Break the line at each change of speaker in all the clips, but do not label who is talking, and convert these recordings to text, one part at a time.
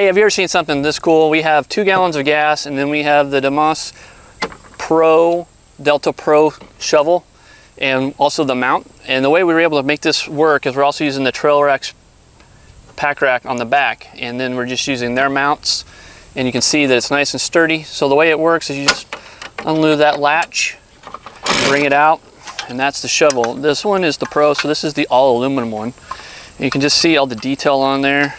Hey, have you ever seen something this cool? We have 2 gallons of gas, and then we have the DMOS Delta Pro shovel, and also the mount. And the way we were able to make this work is we're also using the Trail Rack's pack rack on the back, and then we're just using their mounts, and you can see that it's nice and sturdy. So the way it works is you just unload that latch, bring it out, and that's the shovel. This one is the Pro, so this is the all aluminum one. And you can just see all the detail on there.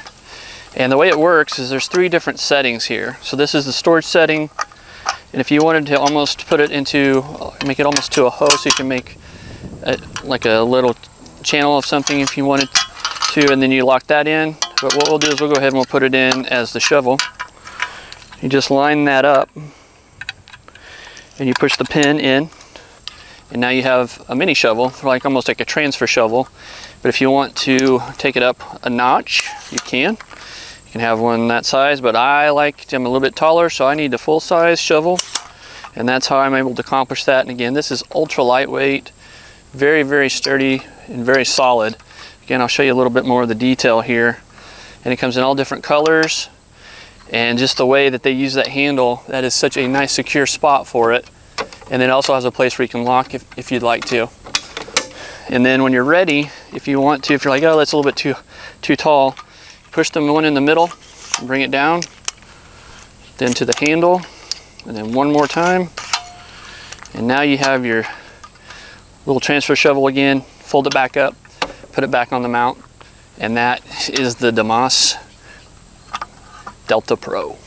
And the way it works is there's 3 different settings here. So this is the storage setting, and if you wanted to almost put it into, make it almost to a hose, so you can make like a little channel of something if you wanted to, and then you lock that in. But what we'll do is we'll go ahead and we'll put it in as the shovel. You just line that up, and you push the pin in, and now you have a mini shovel, like almost like a transfer shovel. But if you want to take it up a notch, you can. You can have one that size, but I'm a little bit taller, so I need the full size shovel, and that's how I'm able to accomplish that. And again, this is ultra lightweight, very, very sturdy, and very solid. Again, I'll show you a little bit more of the detail here. And it comes in all different colors, and just the way that they use that handle, that is such a nice secure spot for it. And then it also has a place where you can lock if you'd like to. And then when you're ready, if you want to, if you're like, oh, that's a little bit too tall, push the one in the middle, bring it down, then to the handle, and then one more time. And now you have your little transfer shovel again, fold it back up, put it back on the mount, and that is the DMOS Delta Pro.